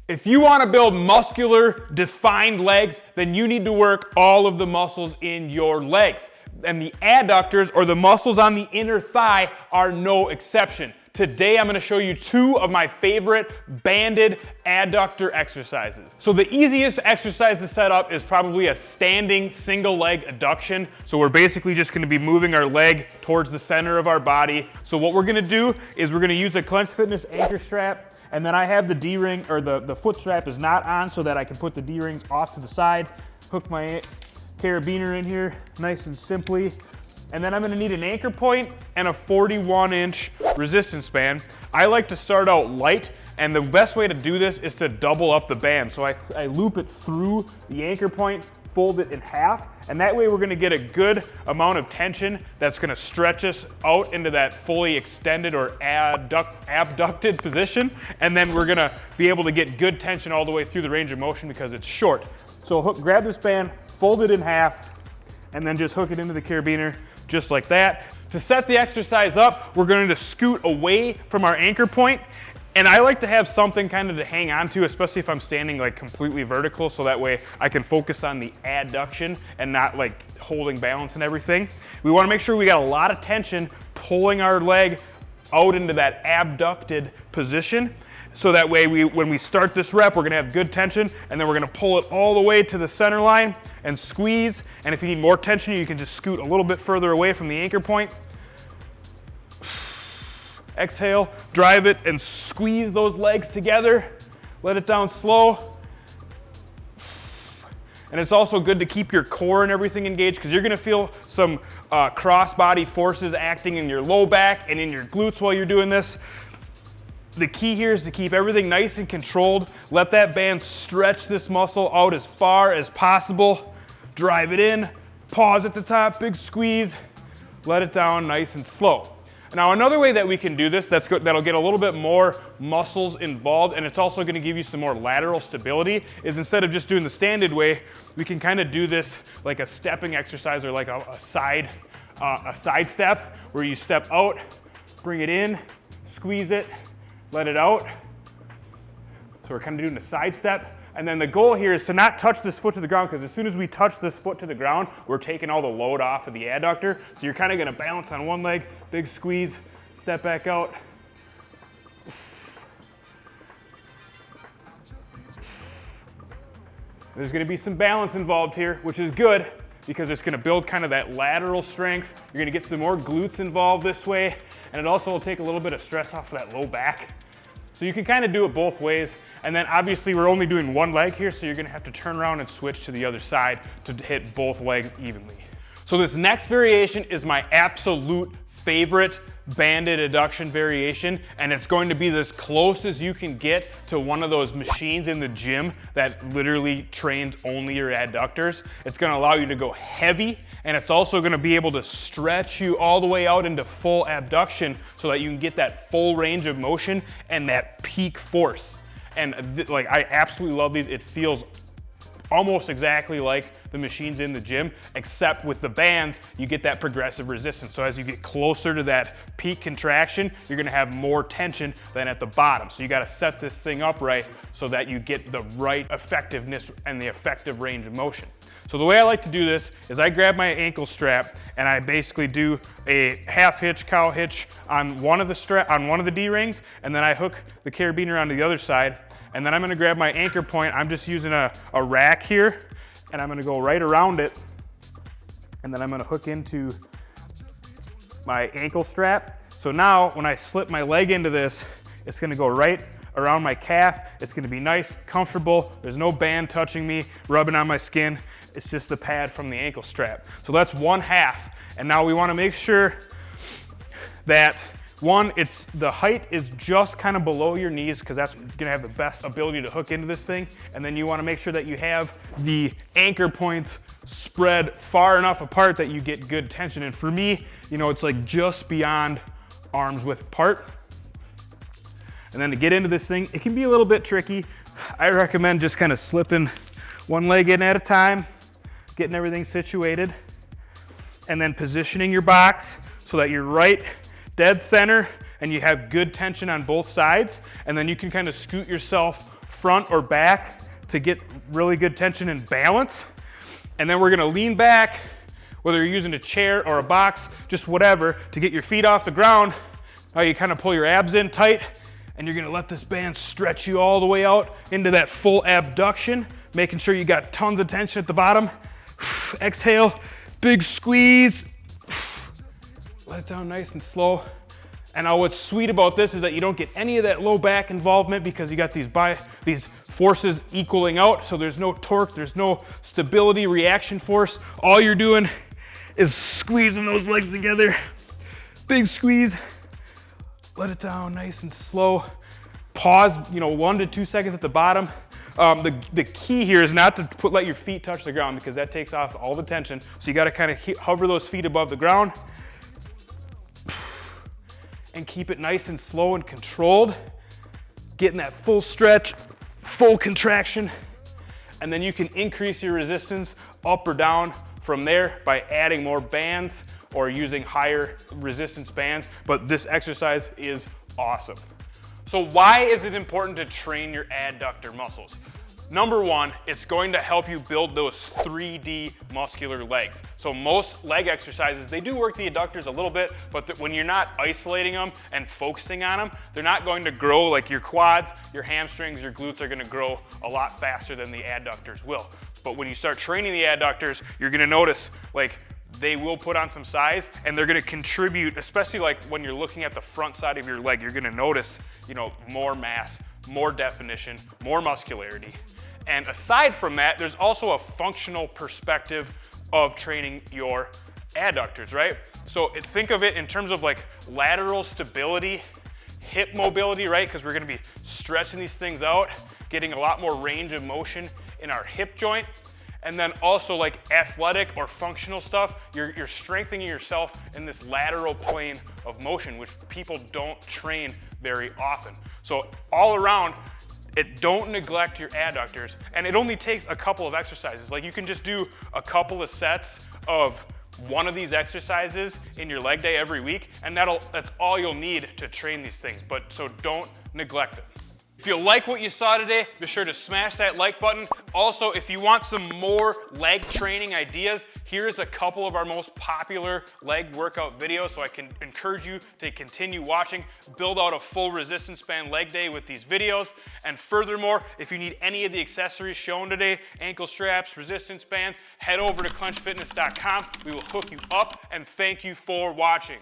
If you want to build muscular, defined legs, then you need to work all of the muscles in your legs. And the adductors, or the muscles on the inner thigh, are no exception. Today I'm going to show you two of my favorite banded adductor exercises. So the easiest exercise to set up is probably a standing single leg adduction. So we're basically just going to be moving our leg towards the center of our body. So what we're going to do is we're going to use a Clench Fitness anchor strap. And then I have the D-ring, or the foot strap is not on, so that I can put the D-rings off to the side, hook my carabiner in here nice and simply. And then I'm gonna need an anchor point and a 41-inch resistance band. I like to start out light, and the best way to do this is to double up the band. So I loop it through the anchor point, fold it in half, and that way we're gonna get a good amount of tension that's gonna stretch us out into that fully extended or abducted position, and then we're gonna be able to get good tension all the way through the range of motion because it's short. So grab this band, fold it in half, and then just hook it into the carabiner just like that. To set the exercise up, we're going to scoot away from our anchor point. And I like to have something kind of to hang on to, especially if I'm standing like completely vertical, so that way I can focus on the adduction and not like holding balance and everything. We want to make sure we got a lot of tension pulling our leg out into that abducted position. So that way when we start this rep, we're gonna have good tension, and then we're gonna pull it all the way to the center line and squeeze. And if you need more tension, you can just scoot a little bit further away from the anchor point. Exhale, drive it, and squeeze those legs together. Let it down slow. And it's also good to keep your core and everything engaged, because you're gonna feel some cross-body forces acting in your low back and in your glutes while you're doing this. The key here is to keep everything nice and controlled. Let that band stretch this muscle out as far as possible. Drive it in, pause at the top, big squeeze, let it down nice and slow. Now another way that we can do this that'll get a little bit more muscles involved, and it's also gonna give you some more lateral stability, is instead of just doing the standard way, we can kind of do this like a stepping exercise, or like a side step, where you step out, bring it in, squeeze it, let it out. So we're kind of doing a side step. And then the goal here is to not touch this foot to the ground, because as soon as we touch this foot to the ground, we're taking all the load off of the adductor. So you're kind of gonna balance on one leg, big squeeze, step back out. There's gonna be some balance involved here, which is good, because it's gonna build kind of that lateral strength. You're gonna get some more glutes involved this way, and it also will take a little bit of stress off of that low back. So you can kind of do it both ways. And then obviously we're only doing one leg here, so you're gonna have to turn around and switch to the other side to hit both legs evenly. So this next variation is my absolute favorite banded adduction variation, and it's going to be as close as you can get to one of those machines in the gym that literally trains only your adductors. It's going to allow you to go heavy, and it's also going to be able to stretch you all the way out into full abduction so that you can get that full range of motion and that peak force. And I absolutely love these. It feels almost exactly like the machines in the gym, except with the bands, you get that progressive resistance. So as you get closer to that peak contraction, you're gonna have more tension than at the bottom. So you gotta set this thing up right so that you get the right effectiveness and the effective range of motion. So the way I like to do this is I grab my ankle strap and I basically do a half hitch, cow hitch on one of the D-rings, and then I hook the carabiner onto the other side. And then I'm gonna grab my anchor point. I'm just using a rack here, and I'm gonna go right around it. And then I'm gonna hook into my ankle strap. So now when I slip my leg into this, it's gonna go right around my calf. It's gonna be nice, comfortable. There's no band touching me, rubbing on my skin. It's just the pad from the ankle strap. So that's one half. And now we wanna make sure that the height is just kind of below your knees, because that's gonna have the best ability to hook into this thing. And then you wanna make sure that you have the anchor points spread far enough apart that you get good tension. And for me, it's like just beyond arms width apart. And then to get into this thing, it can be a little bit tricky. I recommend just kind of slipping one leg in at a time, getting everything situated, and then positioning your box so that you're right dead center and you have good tension on both sides. And then you can kind of scoot yourself front or back to get really good tension and balance. And then we're gonna lean back, whether you're using a chair or a box, just whatever, to get your feet off the ground. Now you kind of pull your abs in tight, and you're gonna let this band stretch you all the way out into that full abduction, making sure you got tons of tension at the bottom. Exhale, big squeeze. Let it down nice and slow. And now what's sweet about this is that you don't get any of that low back involvement because you got these forces equaling out, so there's no torque, there's no stability, reaction force. All you're doing is squeezing those legs together. Big squeeze. Let it down nice and slow. Pause, 1 to 2 seconds at the bottom. The key here is not to let your feet touch the ground because that takes off all the tension. So you gotta kind of hover those feet above the ground and keep it nice and slow and controlled. Getting that full stretch, full contraction, and then you can increase your resistance up or down from there by adding more bands or using higher resistance bands, but this exercise is awesome. So why is it important to train your adductor muscles? Number one, it's going to help you build those 3D muscular legs. So most leg exercises, they do work the adductors a little bit, but when you're not isolating them and focusing on them, they're not going to grow like your quads, your hamstrings, your glutes are gonna grow a lot faster than the adductors will. But when you start training the adductors, you're gonna notice they will put on some size and they're gonna contribute, especially when you're looking at the front side of your leg, you're gonna notice, more mass, more definition, more muscularity. And aside from that, there's also a functional perspective of training your adductors, right? So think of it in terms of lateral stability, hip mobility, right? Because we're gonna be stretching these things out, getting a lot more range of motion in our hip joint. And then also athletic or functional stuff, you're strengthening yourself in this lateral plane of motion, which people don't train very often. So all around, don't neglect your adductors, and it only takes a couple of exercises. You can just do a couple of sets of one of these exercises in your leg day every week, and that's all you'll need to train these things, so don't neglect them. If you like what you saw today, be sure to smash that like button. Also, if you want some more leg training ideas, here's a couple of our most popular leg workout videos, so I can encourage you to continue watching, build out a full resistance band leg day with these videos. And furthermore, if you need any of the accessories shown today, ankle straps, resistance bands, head over to clenchfitness.com. We will hook you up, and thank you for watching.